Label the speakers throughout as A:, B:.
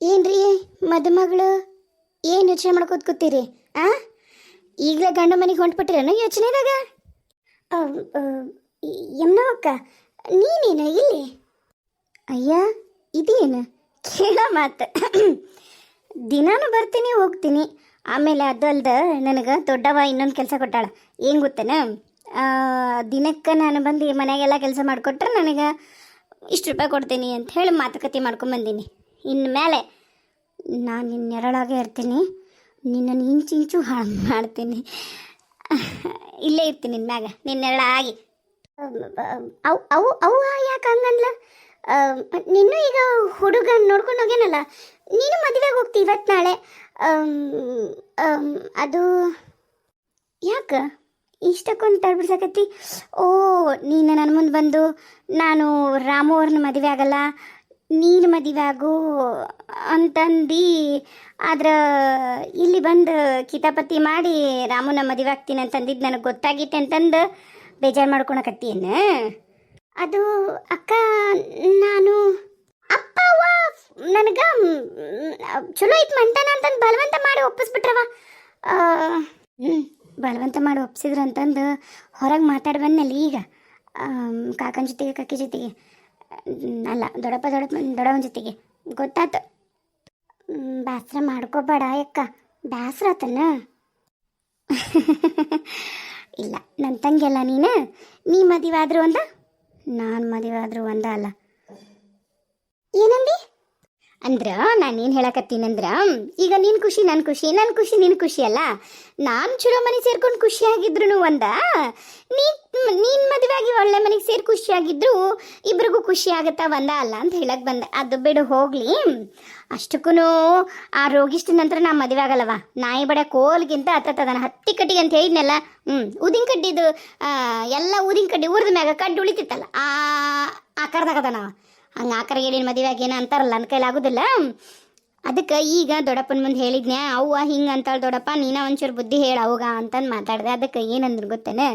A: ಏನ್ರಿ ಮದುಮಗಳು ಏನು ಯೋಚನೆ ಮಾಡ್ಕೋತ ಕೂತೀರಿ? ಆ ಈಗಲೇ ಗಂಡ ಮನೆಗೆ ಹೊಂಟ್ಬಿಟ್ರೇನು ಯೋಚನೆದಾಗ? ಯಮ್ನವಕ್ಕ ನೀನೇನು ಇಲ್ಲಿ? ಅಯ್ಯ ಇದೇನು ಕೇಳ ಮಾತು. ದಿನಾನು ಬರ್ತೀನಿ ಹೋಗ್ತೀನಿ, ಆಮೇಲೆ ಅದು ಅಲ್ದ ನನಗೆ ದೊಡ್ಡವ ಇನ್ನೊಂದು ಕೆಲಸ ಕೊಟ್ಟಾಳ. ಏನು ಗೊತ್ತೇನ, ದಿನಕ್ಕೆ ನಾನು ಬಂದು ಮನೆಯಾಗೆಲ್ಲ ಕೆಲಸ ಮಾಡಿಕೊಟ್ರೆ ನನಗೆ ಇಷ್ಟು ರೂಪಾಯಿ ಕೊಡ್ತೀನಿ ಅಂತ ಹೇಳಿ ಮಾತುಕತೆ ಮಾಡ್ಕೊಂಬಂದೀನಿ. ಇನ್ನು ಮೇಲೆ ನಾನು ನಿನ್ನ ನೆರಳಾಗೆ ಇರ್ತೀನಿ, ನಿನ್ನನ್ನು ಇಂಚಿಂಚು ಹಾಳು ಮಾಡ್ತೀನಿ. ಇಲ್ಲೇ ಇರ್ತೀನಿ ನಿನ್ನ ಮ್ಯಾಗ, ನಿನ್ನ ನೆರಳಾಗಿ. ಅವು ಅವು ಅವು ಯಾಕೆ ಹಂಗಂದ್ಲ? ನೀನು ಈಗ ಹುಡುಗ ನೋಡ್ಕೊಂಡು ಹೋಗ್ಯಾನಲ್ಲ, ನೀನು ಮದುವೆಗೆ ಹೋಗ್ತಿ ಇವತ್ತು ನಾಳೆ. ಅದು ಯಾಕೆ ಇಷ್ಟಕ್ಕೊಂದು ತಡ್ಬಿಡ್ಸಕತ್ತಿ? ಓ, ನೀನು ನನ್ನ ಮುಂದೆ ಬಂದು ನಾನು ರಾಮು ಅವ್ರನ್ನ ಮದುವೆ ಆಗಲ್ಲ, ನೀನು ಮದುವೆ ಆಗು ಅಂತಂದು, ಆದ್ರೆ ಇಲ್ಲಿ ಬಂದು ಕಿತಾಪತಿ ಮಾಡಿ ರಾಮುನ ಮದುವೆ ಆಗ್ತೀನಿ ಅಂತಂದಿದ್ದು ನನಗೆ ಗೊತ್ತಾಗಿತ್ತೆ ಅಂತಂದು ಬೇಜಾರು ಮಾಡ್ಕೊಳಕತ್ತೀನ? ಅದು ಅಕ್ಕ, ನಾನು ಅಪ್ಪ ಅವ್ವ ನನಗೆ ಚಲೋ ಐತೆ ಮಂಟನ ಅಂತಂದು ಬಲವಂತ ಮಾಡಿ ಒಪ್ಪಿಸ್ಬಿಟ್ರವ. ಬಲವಂತ ಮಾಡಿ ಒಪ್ಸಿದ್ರು ಅಂತಂದು ಹೊರಗೆ ಮಾತಾಡಿ ಬಂದಲ್ಲಿ ಈಗ ಕಾಕನ ಜೊತೆಗೆ ಕಕ್ಕಿ ಜೊತೆಗೆ ಅಲ್ಲ, ದೊಡ್ಡವನ ಜೊತೆಗೆ ಗೊತ್ತಾತು. ಬೇಸರ ಮಾಡ್ಕೋಬೇಡ ಯಕ್ಕ, ಬೇಸರ ಆತನ. ಇಲ್ಲ, ನನ್ನ ತಂಗಿಯಲ್ಲ ನೀನು, ನೀ ಮದುವೆ ಆದರೂ ಒಂದ, ನಾನು ಮದುವೆ ಆದರೂ ಒಂದ ಅಲ್ಲ. ಏನಂದಿ? ಅಂದ್ರೆ ನಾನೇನು ಹೇಳಕತ್ತೀನಂದ್ರೆ, ಈಗ ನಿನ್ನ ಖುಷಿ ನನ್ನ ಖುಷಿ, ನನ್ನ ಖುಷಿ ನಿನ್ನ ಖುಷಿ ಅಲ್ಲ. ನಾನು ಚಲೋ ಮನೆ ಸೇರ್ಕೊಂಡು ಖುಷಿಯಾಗಿದ್ರು ಒಂದ, ನೀನು ಮದುವೆಯಾಗಿ ಒಳ್ಳೆ ಮನೆಗೆ ಸೇರಿ ಖುಷಿಯಾಗಿದ್ರು ಇಬ್ರಿಗೂ ಖುಷಿ ಆಗುತ್ತಾ ಒಂದ ಅಲ್ಲ ಅಂತ ಹೇಳಕ್ಕೆ ಬಂದೆ. ಅದು ಬಿಡು ಹೋಗಲಿ. ಅಷ್ಟಕ್ಕೂ ಆ ರೋಗಿಷ್ಟ ನಂತರ ನಾ ಮದುವೆ ಆಗಲ್ಲವ. ನಾಯಿ ಬಡ ಕೋಲ್ಗಿಂತ ಹತ್ತದನ ಹತ್ತಿ ಕಟ್ಟಿಗೆ ಅಂತ ಹೇಳಿದ್ನಲ್ಲ. ಊದಿನ ಕಡ್ಡಿದು ಎಲ್ಲ ಊದಿನ ಕಡ್ಡಿ ಊರಿದ ಮ್ಯಾಗ ಕಡ್ಡಿ ಉಳಿತಿತ್ತಲ್ಲ, ಆ ಆಕಾರದಾಗದನ. ಹಂಗೆ ಆಕರಿಗೆ ಏನೇನು ಮದುವೆ ಆಗೇನ ಅಂತಾರಲ್ಲ, ನನ್ನ ಕೈಲಿ ಆಗೋದಿಲ್ಲ. ಅದಕ್ಕೆ ಈಗ ದೊಡ್ಡಪ್ಪನ ಮುಂದೆ ಹೇಳಿದ್ನೆ, ಅವ್ವ ಹಿಂಗೆ ಅಂತಾಳೆ ದೊಡ್ಡಪ್ಪ, ನೀನು ಒಂಚೂರು ಬುದ್ಧಿ ಹೇಳ ಅವಾಗ ಅಂತಂದು ಮಾತಾಡಿದೆ. ಅದಕ್ಕೆ ಏನಂದ್ರೆ ಗೊತ್ತೇನೆ,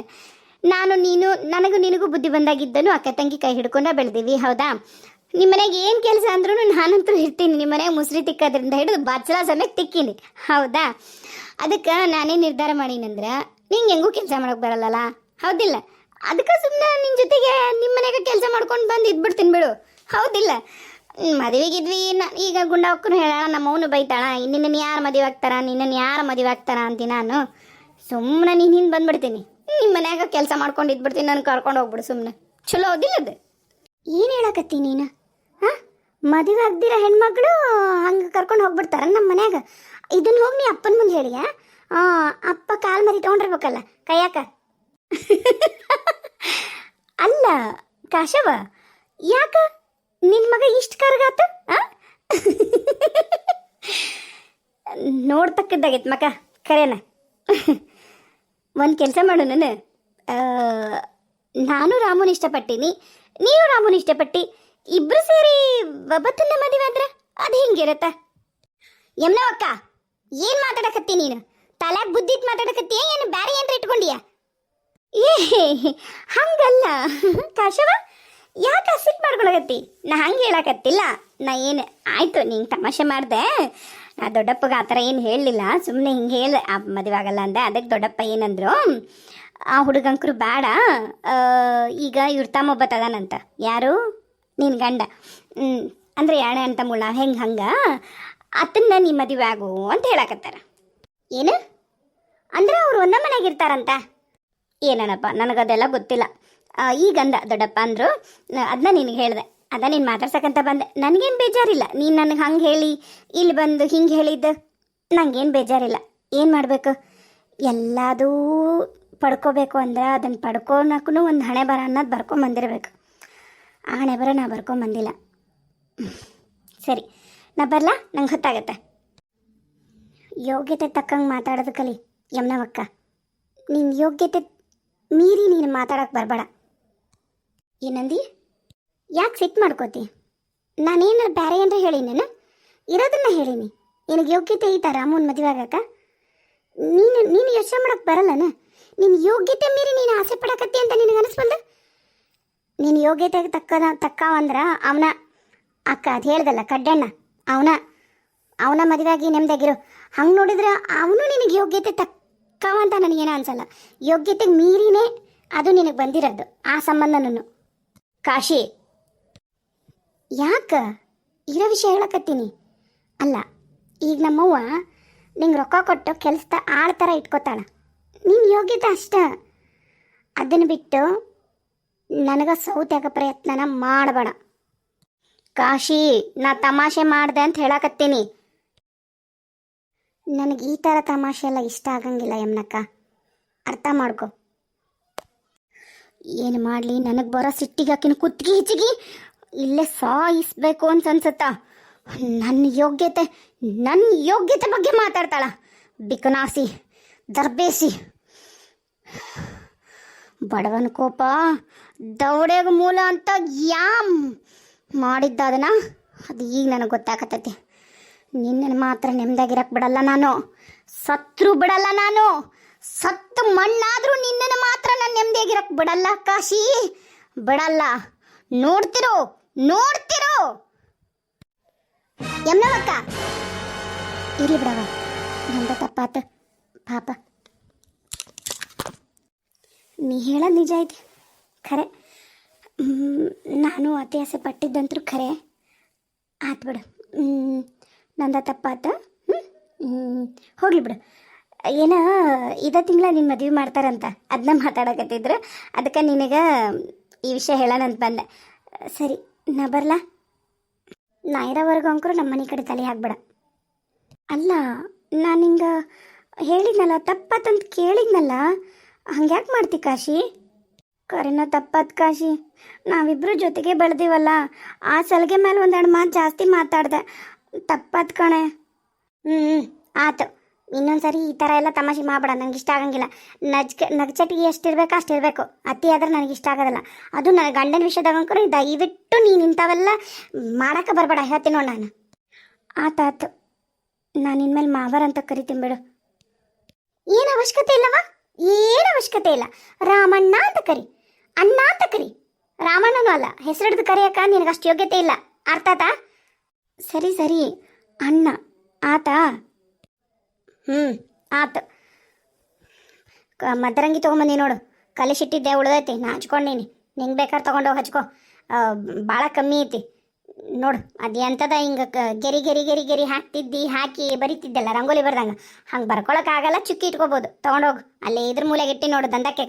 A: ನನಗೂ ನಿನಗೂ ಬುದ್ಧಿ ಬಂದಾಗಿದ್ದನು ಅಕ್ಕ ತಂಗಿ ಕೈ ಹಿಡ್ಕೊಂಡ ಬೆಳೆದೀವಿ, ಹೌದಾ? ನಿಮ್ಮ ಮನೆಗೆ ಏನು ಕೆಲಸ ಅಂದ್ರೂ ನಾನಂತೂ ಇರ್ತೀನಿ. ನಿಮ್ಮ ಮನೆಗೆ ಮುಸ್ರಿ ತಿಕ್ಕೋದ್ರಿಂದ ಹಿಡಿದು ಬಚ್ಚಲ ಸಮೇತ ತಿಕ್ಕೀನಿ, ಹೌದಾ? ಅದಕ್ಕೆ ನಾನೇ ನಿರ್ಧಾರ ಮಾಡೀನಂದ್ರೆ, ನಿಂಗೆ ಹೆಂಗೂ ಕೆಲಸ ಮಾಡೋಕೆ ಬರಲ್ಲಲ್ಲ, ಹೌದಿಲ್ಲ? ಅದಕ್ಕೆ ಸುಮ್ಮನೆ ನಿನ್ನ ಜೊತೆಗೆ ನಿಮ್ಮ ಮನೆಗೆ ಕೆಲಸ ಮಾಡ್ಕೊಂಡು ಬಂದು ಇದ್ಬಿಡ್ತೀನಿ ಬಿಡು, ಹೌದಿಲ್ಲ? ಮದುವೆಗಿದ್ವಿ. ಈಗ ಗುಂಡಕ್ಕೂ ಹೇಳೋಣ, ನಮ್ಮವನು ಬೈತಾಳ, ನಿನ್ನನ್ನು ಯಾರು ಮದುವೆ ಆಗ್ತಾರ, ನಿನ್ನನ್ನು ಯಾರು ಮದುವೆ ಆಗ್ತಾರ ಅಂತೀನಿ. ನಾನು ಸುಮ್ಮನೆ ನೀನು ಹಿಂದೆ ಬಂದ್ಬಿಡ್ತೀನಿ, ನಿಮ್ಮ ಮನ್ಯಾಗ ಕೆಲಸ ಮಾಡ್ಕೊಂಡು ಇದ್ಬಿಡ್ತೀನಿ, ನಾನು ಕರ್ಕೊಂಡು ಹೋಗ್ಬಿಡು ಸುಮ್ಮನೆ. ಚಲೋ ಹೌದಿಲ್ಲ ಅದು? ಏನು ಹೇಳಕತ್ತಿ ನೀನು? ಹಾಂ, ಮದುವೆ ಆಗ್ದಿರ ಹೆಣ್ಮಕ್ಳು ಹಂಗೆ ಕರ್ಕೊಂಡು ಹೋಗ್ಬಿಡ್ತಾರ ನಮ್ಮ ಮನ್ಯಾಗ? ಇದನ್ನು ಹೋಗಿ ನೀ ಅಪ್ಪನ ಮುಂದೆ ಹೇಳಿಯ? ಅಪ್ಪ ಕಾಲು ಮರಿ ತೊಗೊಂಡಿರ್ಬೇಕಲ್ಲ ಕೈಯಾಕ. ಅಲ್ಲ ಕಾಶವ, ಯಾಕ ನಿನ್ನ ಮಗ ಇಷ್ಟು ಕರ್ಗಾತ? ನೋಡ್ತಕ್ಕದ್ದಾಗೈತೆ ಮಗ, ಕರೇನ. ಒಂದು ಕೆಲಸ ಮಾಡು, ನಾನು ರಾಮುನ ಇಷ್ಟಪಟ್ಟೀನಿ, ನೀವು ರಾಮುನ ಇಷ್ಟಪಟ್ಟು ಇಬ್ರು ಸೇರಿ ಒಬ್ಬತ್ತನ್ನ ಮದುವೆ ಆದ್ರೆ ಅದು ಹಿಂಗಿರತ್ತ? ಯಮ್ನವಕ್ಕ, ಏನು ಮಾತಾಡಕತ್ತಿ ನೀನು? ತಲೆಗೆ ಬುದ್ಧಿತ್ ಮಾತಾಡಕತ್ತಿ, ಏನು ಬ್ಯಾರೆ ಏನ್ರ ಇಟ್ಕೊಂಡಿಯಾ? ಏ ಹಂಗಲ್ಲ ಕಾಶವ, ಯಾಕೆ ಸಿಟ್ಟು ಮಾಡ್ಕೊಳಕತ್ತಿ? ನಾ ಹಂಗೆ ಹೇಳಕತ್ತಿಲ್ಲ. ನಾ ಏನು ಆಯಿತು, ನಿಂಗೆ ತಮಾಷೆ ಮಾಡಿದೆ. ನಾ ದೊಡ್ಡಪ್ಪಗೆ ಆ ಥರ ಏನು ಹೇಳಲಿಲ್ಲ, ಸುಮ್ಮನೆ ಹಿಂಗೆ ಹೇಳಿ ಆ ಮದುವೆ ಆಗಲ್ಲ ಅಂದೆ. ಅದಕ್ಕೆ ದೊಡ್ಡಪ್ಪ ಏನಂದ್ರು, ಆ ಹುಡುಗಂಕರು ಬೇಡ, ಈಗ ಇವ್ರ ತಮ್ಮ ಒಬ್ಬ ತದಾನಂತ. ಯಾರು? ನಿನ್ನ ಗಂಡ. ಅಂದರೆ ಯಾಣೆ ಅಂತ ಮುಳ್ಳ ಹೆಂಗೆ ಹಂಗೆ ಅತನ್ನ ನೀ ಮದುವೆ ಆಗು ಅಂತ ಹೇಳಕತ್ತಾರ. ಏನು ಅಂದ್ರೆ ಅವ್ರು ಒಂದ ಮನೆಯಾಗ ಇರ್ತಾರಂತ? ಏನಪ್ಪ, ನನಗದೆಲ್ಲ ಗೊತ್ತಿಲ್ಲ. ಈಗಂದ ದೊಡ್ಡಪ್ಪ ಅಂದರು, ಅದನ್ನ ನಿನಗೆ ಹೇಳಿದೆ, ಅದ ನೀನು ಮಾತಾಡ್ಸಕ್ಕಂತ ಬಂದೆ. ನನಗೇನು ಬೇಜಾರಿಲ್ಲ, ನೀನು ನನಗೆ ಹಂಗೆ ಹೇಳಿ ಇಲ್ಲಿ ಬಂದು ಹಿಂಗೆ ಹೇಳಿದ್ದು ನನಗೇನು ಬೇಜಾರಿಲ್ಲ. ಏನು ಮಾಡಬೇಕು, ಎಲ್ಲದೂ ಪಡ್ಕೋಬೇಕು ಅಂದ್ರೆ ಅದನ್ನು ಪಡ್ಕೊಳಕ್ಕೂ ಒಂದು ಹಣೆ ಬರ ಅನ್ನೋದು ಬರ್ಕೊಂಬಂದಿರಬೇಕು. ಆ ಹಣೆ ಬರ ನಾ ಬರ್ಕೊಂಬಂದಿಲ್ಲ. ಸರಿ, ನಾ ಬರಲಾ? ನಂಗೆ ಗೊತ್ತಾಗತ್ತೆ. ಯೋಗ್ಯತೆ ತಕ್ಕಂಗೆ ಮಾತಾಡೋದು ಕಲಿ ಯಮ್ನವಕ್ಕ. ನಿನ್ನ ಯೋಗ್ಯತೆ ಮೀರಿ ನೀನು ಮಾತಾಡೋಕೆ ಬರಬೇಡ. ಏನಂದಿ? ಯಾಕೆ ಸಿಟ್ಟು ಮಾಡ್ಕೋತಿ? ನಾನೇನು ಬೇರೆ ಏನಾರ ಹೇಳಿನೇನು? ಇರೋದನ್ನ ಹೇಳೀನಿ. ನಿನಗೆ ಯೋಗ್ಯತೆ ಐತಾ ರಾಮನ ಮದುವೆ ಆಗಕ್ಕ? ನೀನು ಯೋಚನೆ ಮಾಡೋಕ್ಕೆ ಬರಲ್ಲನ? ನಿನ್ನ ಯೋಗ್ಯತೆ ಮೀರಿ ನೀನು ಆಸೆ ಪಡಕತ್ತಿ ಅಂತ ನಿನಗೆ ಅನಿಸ್ಬಂದ? ನಿನ್ನ ಯೋಗ್ಯತೆಗೆ ತಕ್ಕವಂದ್ರೆ ಅವನ ಅಕ್ಕ ಅದು ಹೇಳ್ದಲ್ಲ ಕಡ್ಡಣ್ಣ, ಅವನ ಅವನ ಮದುವೆಯಾಗಿ ನೆಮ್ಮದಿಯಾಗಿರು. ಹಂಗೆ ನೋಡಿದ್ರೆ ಅವನು ನಿನಗೆ ಯೋಗ್ಯತೆ ತಕ್ಕವ ಅಂತ ನನಗೇನೋ ಅನ್ಸಲ್ಲ. ಯೋಗ್ಯತೆಗೆ ಮೀರಿನೇ ಅದು ನಿನಗೆ ಬಂದಿರೋದು ಆ ಸಂಬಂಧನೂ. ಕಾಶಿ, ಯಾಕ ಇರೋ ವಿಷಯ ಹೇಳಕತ್ತೀನಿ. ಅಲ್ಲ, ಈಗ ನಮ್ಮವ್ವ ನಿಂಗೆ ರೊಕ್ಕ ಕೊಟ್ಟು ಕೆಲಸದ ಆಳ್ತರ ಇಟ್ಕೋತಾಳ. ನಿನ್ನ ಯೋಗ್ಯತೆ ಅಷ್ಟ. ಅದನ್ನು ಬಿಟ್ಟು ನನಗೆ ಸೌತ್ಯಾಗ ಪ್ರಯತ್ನನ ಮಾಡಬೇಡ. ಕಾಶಿ, ನಾ ತಮಾಷೆ ಮಾಡಿದೆ ಅಂತ ಹೇಳಕತ್ತೀನಿ. ನನಗೆ ಈ ಥರ ತಮಾಷೆ ಎಲ್ಲ ಇಷ್ಟ ಆಗಂಗಿಲ್ಲ ಯಮ್ನಕ್ಕ, ಅರ್ಥ ಮಾಡ್ಕೊ. ಏನು ಮಾಡಲಿ, ನನಗೆ ಬರೋ ಸಿಟ್ಟಿಗೆ ಆಕಿನ ಕುತ್ತಿಗೆ ಹೆಚ್ಚಿಗೆ ಇಲ್ಲೇ ಸಾಯಿಸ್ಬೇಕು ಅಂತ ಅನ್ಸುತ್ತಾ. ನನ್ನ ಯೋಗ್ಯತೆ ಬಗ್ಗೆ ಮಾತಾಡ್ತಾಳ. ಬಿಕನಾಸಿ, ದರ್ಬೇಸಿ. ಬಡವನ ಕೋಪ ದೌಡೆಗ ಮೂಲ ಅಂತ ಮಾಡಿದ್ದ ಅದನ್ನ ಅದು ಈಗ ನನಗೆ ಗೊತ್ತಾಗತ್ತೈತಿ. ನಿನ್ನನ್ನು ಮಾತ್ರ ನೆಮ್ಮದಿಯಾಗಿರಕ್ಕೆ ಬಿಡಲ್ಲ ನಾನು. ಸತ್ರು ಬಿಡಲ್ಲ ನಾನು. ಸತ್ತು ಮಣ್ಣಾದರೂ ನಿನ್ನನ್ನು ಮಾತ್ರ ನಾನು ನೆಮ್ಮದಿಯಾಗಿರಕ್ಕೆ ಬಿಡಲ್ಲ ಕಾಶಿ, ಬಿಡಲ್ಲ. ನೋಡ್ತಿರೋ ಯಮ್ನವಕ್ಕ. ಇರ್ಲಿ ಬಿಡವ, ನಂದ ತಪ್ಪಾತ ಪಾಪ. ನೀ ಹೇಳೋದು ನಿಜ ಐತಿ, ಖರೆ. ನಾನು ಅತಿ ಆಸೆ ಪಟ್ಟಿದ್ದಂತರೂ ಖರೆ. ಆತು ಬಿಡು, ನಂದ ತಪ್ಪಾತ. ಹೋಗ್ಲಿ ಬಿಡು. ಏನ ಇದೇ ತಿಂಗಳ ನಿನ್ನ ಮದುವೆ ಮಾಡ್ತಾರಂತ ಅದನ್ನ ಮಾತಾಡಕತ್ತಿದ್ರು. ಅದಕ್ಕೆ ನಿನಗೆ ಈ ವಿಷಯ ಹೇಳೋಣ ಅಂತ ಬಂದೆ. ಸರಿ, ನಾ ಬರಲಾ? ನಾ ಇರೋವರೆಗೂ ಅಂಕರು ನಮ್ಮ ಮನೆ ಕಡೆ ತಲೆ ಹಾಕ್ಬೇಡ. ಅಲ್ಲ, ನಾನು ಹಿಂಗೆ ಹೇಳಿದ್ನಲ್ಲ, ತಪ್ಪತ್ತಂತ ಕೇಳಿದ್ನಲ್ಲ, ಹಂಗ್ಯಾಕೆ ಮಾಡ್ತಿ ಕಾಶಿ? ಕರೆನ ತಪ್ಪತ್ ಕಾಶಿ. ನಾವಿಬ್ಬರು ಜೊತೆಗೆ ಬೆಳೆದೀವಲ್ಲ, ಆ ಸಲಿಗೆ ಮೇಲೆ ಒಂದೆರಡು ಮಾತು ಜಾಸ್ತಿ ಮಾತಾಡ್ದೆ. ತಪ್ಪತ್ ಕಣೆ. ಆತು. ಇನ್ನೊಂದ್ಸರಿ ಈ ಥರ ಎಲ್ಲ ತಮಾಷೆ ಮಾಡಬೇಡ, ನನಗೆ ಇಷ್ಟ ಆಗಂಗಿಲ್ಲ. ನಗಚಟಿಗೆ ಎಷ್ಟಿರ್ಬೇಕು ಅಷ್ಟಿರಬೇಕು. ಅತಿ ಆದ್ರೆ ನನಗೆ ಇಷ್ಟ ಆಗೋದಿಲ್ಲ. ಅದು ನನ್ನ ಗಂಡನ ವಿಷಯದಾಗಂಕರು ದಯವಿಟ್ಟು ನೀನು ಇಂಥವೆಲ್ಲ ಮಾಡೋಕೆ ಬರಬೇಡ, ಹೇಳ್ತೀನಿ ನೋಡಿ ನಾನು. ಆತಾತು, ನಾನು ಇನ್ಮೇಲೆ ಮಾವರ್ ಅಂತ ಕರಿತೀನಿ ಬಿಡು. ಏನು ಅವಶ್ಯಕತೆ ಇಲ್ಲವ, ಏನು ಅವಶ್ಯಕತೆ ಇಲ್ಲ. ರಾಮಣ್ಣ ಅಂತ ಕರಿ, ಅಣ್ಣ ಅಂತ ಕರಿ. ರಾಮಣ್ಣನೂ ಅಲ್ಲ, ಹೆಸರಿಡ್ದು ಕರಿಯಕ್ಕ ನಿನಗಷ್ಟು ಯೋಗ್ಯತೆ ಇಲ್ಲ. ಅರ್ಥ ಆತಾ? ಸರಿ, ಅಣ್ಣ ಆತಾ? ಆತು. ಮದರಂಗಿ ತೊಗೊಂಬಂದಿ ನೋಡು, ಕಲಿಸಿಟ್ಟಿದ್ದೆ ಉಳ್ದೈತಿ, ನಾ ಹಚ್ಕೊಂಡೀನಿ. ನಿಂಗೆ ಬೇಕಾದ್ರೆ ತೊಗೊಂಡೋಗಿ ಹಚ್ಕೊ. ಭಾಳ ಕಮ್ಮಿ ಐತಿ ನೋಡು. ಅದು ಎಂಥದ ಹಿಂಗೆ ಗೆರಿ ಹಾಕಿ ಬರಿತಿದ್ದೆಲ್ಲ ರಂಗೋಲಿ ಬರ್ದಂಗೆ. ಹಂಗೆ ಬರ್ಕೊಳಕ್ಕಾಗಲ್ಲ, ಚುಕ್ಕಿ ಇಟ್ಕೋಬೋದು. ತೊಗೊಂಡೋಗು, ಅಲ್ಲೇ ಇದ್ರ ಮೂಲೆಗೆ ಇಟ್ಟು ನೋಡು ದಂಧಕ್ಕೆ.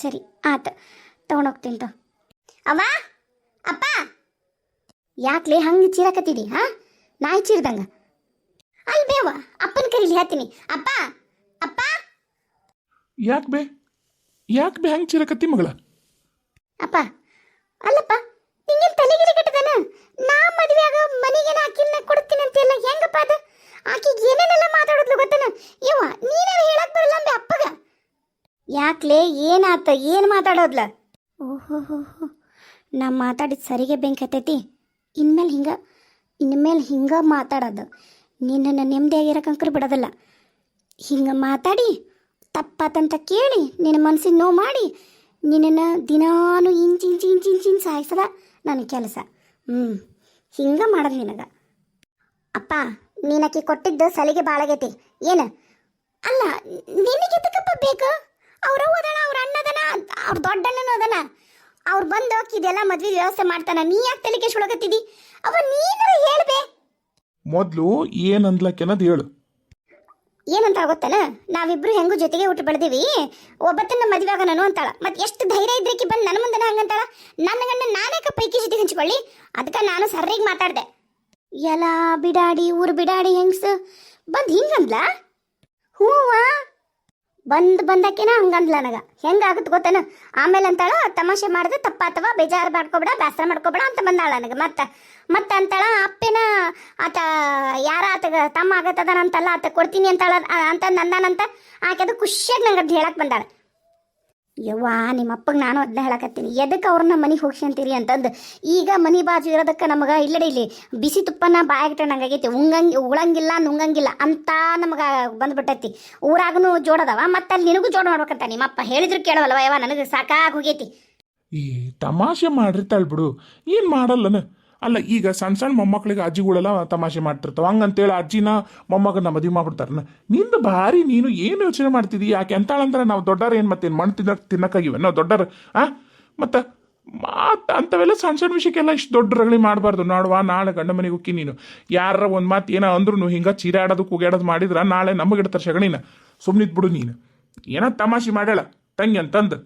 A: ಸರಿ ಆತು, ತೊಗೊಂಡೋಗ್ತೀನಿ ತೊ. ಅವ್ವ, ಅಪ್ಪ, ಯಾಕ್ಲೆ ಹಂಗೆ ಚೀರಕತ್ತಿದಿ? ನಾಯಿ ಚೀರ್ದಂಗೆ ಅಲ್ಬೇವ. ಅಪ್ಪನ ಕರೀಲಿ, ಹೇಳ್ತೀನಿ. ಅಪ್ಪ,
B: ಯಾಕೆ ಬೇ ಹಂಗೆ ಚಿರಕತ್ತಿ ಮಗಳ?
A: ಅಪ್ಪ, ಅಲ್ಲಪ್ಪ, ನಿಂಗೇನು ತಲೆಗಿರಿ ಕೆಟ್ಟದನ? ನಾ ಮದುವೆ ಆಗ ಮನೆಗೇನ ಆಕಿನ ಕೊಡ್ತೀನಿ ಅಂತೆಲ್ಲ ಹೆಂಗಪ್ಪ ಅದು? ಆಕಿಗೆ ಏನೇನೆಲ್ಲ ಮಾತಾಡೋದ್ಲು ಗೊತ್ತನ? ಯವ್ವ, ನೀನೇನು ಹೇಳಕ್ ಬರಲ್ಲ ಅಂಬೆ ಅಪ್ಪಗ. ಯಾಕ್ಲೆ, ಏನಾತ? ಏನು ಮಾತಾಡೋದ್ಲ? ಓಹೋ, ನಾ ಮಾತಾಡಿದ ಸರಿಗೆ ಬೆಂಕಿ ಹತ್ತೈತಿ. ಇನ್ಮೇಲೆ ಹಿಂಗೆ ಮಾತಾಡೋದು. ನಿನ್ನನ್ನು ನೆಮ್ಮದಿಯಾಗಿರಕ್ಕಂಕರು ಬಿಡೋದಿಲ್ಲ. ಹಿಂಗೆ ಮಾತಾಡಿ ತಪ್ಪಾತಂತ ಕೇಳಿ ನಿನ್ನ ಮನಸ್ಸಿಗೆ ನೋವು ಮಾಡಿ ನಿನ್ನನ್ನು ದಿನಾನು ಇಂಚಿಂಚಿಂಚಿಂಚಿನ ಸಾಯಿಸದ ನನ್ನ ಕೆಲಸ. ಹಿಂಗೆ ಮಾಡೋದು ನಿನಗೆ. ಅಪ್ಪ, ನೀನಕ್ಕಿ ಕೊಟ್ಟಿದ್ದು ಸಲಿಗೆ ಬಾಳಾಗೈತಿ. ಏನು? ಅಲ್ಲ, ನಿನಗೆದಕ್ಕಪ್ಪ ಬೇಕು? ಅವ್ರವ್ವ ಅದನ, ಅವ್ರ ಅಣ್ಣದನ, ಅವ್ರ ದೊಡ್ಡಣ್ಣನೂ ಅದನ. ಅವ್ರು ಬಂದು ಇದೆಲ್ಲ ಮದ್ವೆ ವ್ಯವಸ್ಥೆ ಮಾಡ್ತಾನ. ನೀ ಯಾಕೆ ತಲೆಗೆ ಸುಳಗತ್ತಿದಿ? ಅವ ನೀನಾರ ಹೇಳ್ಬೇ.
B: ಮೊದಲು ಏನಂದ್ಲಕ್ಕೆನದು ಹೇಳು.
A: ಏನಂತ ಗೊತ್ತನ? ನಾವಿಬ್ರು ಹೆಂಗೂ ಜೊತೆಗೆ ಊಟ ಬೆಳೆದೀವಿ, ಒಬ್ಬತ್ತನ್ನ ಮದುವೆ ಆಗೋಣ ಅಂತಾಳ. ಮತ್ತೆ ಎಷ್ಟು ಧೈರ್ಯ ಇದ್ರಕಿ ಬಂದು ನನ್ನ ಮುಂದೆ ಹಂಗಂತಾಳ? ನನ್ನ ಗಂಡ ನಾನೇಕ ಪೈಕಿ ಜೊತೆ ಹಂಚ್ಕೊಳ್ಳಿ. ಅದಕ್ಕೆ ನಾನು ಸರ್ರಿಗೆ ಮಾತಾಡ್ದೆ. ಎಲ್ಲ ಬಿಡಾಡಿ, ಊರು ಬಿಡಾಡಿ ಹೆಂಗ್ಸು ಬಂದು ಹಿಂಗಂದ್ಲ? ಹೂವಾ, ಬಂದಕ್ಕೇನ ಹಂಗಂದ್ಲ ನನಗೆ. ಹೆಂಗಾಗುತ್ತೆ ಗೊತ್ತೇನ? ಆಮೇಲೆ ಅಂತಾಳ, ತಮಾಷೆ ಮಾಡಿದ್ರೆ ತಪ್ಪಾತವ, ಬೇಜಾರು ಮಾಡ್ಕೊಬೇಡ, ಬೇಸರ ಮಾಡ್ಕೊಬೇಡ ಅಂತ ಬಂದಾಳ ನನಗೆ. ಮತ್ತೆ ಅಂತಾಳ, ಅಪ್ಪೇನ ಆತ ಯಾರ ಆತಗ ತಮ್ಮ ಆಗತ್ತದನಂತಲ್ಲ, ಆತ ಕೊಡ್ತೀನಿ ಅಂತಾಳ ಅಂತ ನಂದಾನಂತ. ಆಕೆ ಅದು ಖುಷಿಯಾಗಿ ನಂಗೆ ಅದು ಹೇಳಕ್ಕೆ ಬಂದಾಳ. ಯವ್ವ, ನಿಮ್ಮ ಅಪ್ಪಗೆ ನಾನು ಅದನ್ನ ಹೇಳಕತ್ತೀನಿ, ಎದಕ್ಕೆ ಅವ್ರನ್ನ ಮನೆಗೆ ಹೋಗ್ಸಿ ಅಂತೀರಿ ಅಂತಂದು. ಈಗ ಮನೆ ಬಾಜು ಇರೋದಕ್ಕೆ ನಮಗೆ ಇಲ್ಲಿ ಬಿಸಿ ತುಪ್ಪನ ಬಾಯಾಗಿಟ್ಟ ನಂಗಾಗೈತಿ. ಉಳಂಗಿಲ್ಲ ನುಂಗಂಗಿಲ್ಲ ಅಂತ ನಮಗೆ ಬಂದ್ಬಿಟ್ಟೈತಿ. ಊರಾಗೂ ಜೋಡದವ, ಮತ್ತೆ ಅಲ್ಲಿ ನಿನಗೂ ಜೋಡ ಮಾಡ್ಬೇಕಂತ ನಿಮ್ಮಪ್ಪ ಹೇಳಿದ್ರು ಕೇಳವಲ್ವ. ಯವ್ವ, ನನಗೆ ಸಾಕಾಗಿ ಹೋಗೈತಿ.
B: ಈ ತಮಾಷೆ ಮಾಡಿರ್ತಾಳೆ ಬಿಡು, ಏನು ಮಾಡಲ್ಲನ. ಅಲ್ಲ ಈಗ ಸಣ್ಣ ಸಣ್ಣ ಮೊಮ್ಮಕ್ಳಿಗೆ ಅಜ್ಜಿಗಳೆಲ್ಲ ತಮಾಷೆ ಮಾಡ್ತಿರ್ತಾವ ಹಂಗಂತೇಳಿ ಅಜ್ಜಿನ ಮೊಮ್ಮಗನ ಮದುವೆ ಮಾಡ್ಬಿಡ್ತಾರನ ನಿಂದು ಭಾರಿ ನೀನು ಏನು ಯೋಚನೆ ಮಾಡ್ತಿದ್ದಿ ಯಾಕೆ ಎಂತಾಳಂದ್ರೆ ನಾವು ದೊಡ್ಡಾರ ಏನು ಮತ್ತೇನು ಮಣ್ಣು ತಿನ್ನಕ್ಕಾಗಿವೆ ನಾವು ದೊಡ್ಡಾರ ಮತ್ತು ಅಂಥವೆಲ್ಲ ಸಣ್ಣ ಸಣ್ಣ ವಿಷಯಕ್ಕೆಲ್ಲ ಇಷ್ಟು ದೊಡ್ಡ ರಗಳಿ ಮಾಡಬಾರ್ದು ನೋಡುವ ನಾಳೆ ಗಂಡ ಮನೆಗೆ ಹೋಗಿ ನೀನು ಯಾರ ಒಂದು ಮಾತು ಏನೋ ಅಂದ್ರೂ ಹಿಂಗೆ ಚೀರಾಡೋದು ಕೂಗಾಡೋದು ಮಾಡಿದ್ರೆ ನಾಳೆ ನಮಗಿಡ್ತಾರೆ ಸಗಣಿನ ಸುಮ್ಮನಿದ್ ಬಿಡು ನೀನು ಏನೋ ತಮಾಷೆ ಮಾಡ್ಯಾಳ ತಂಗಿ ಅಂತಂದು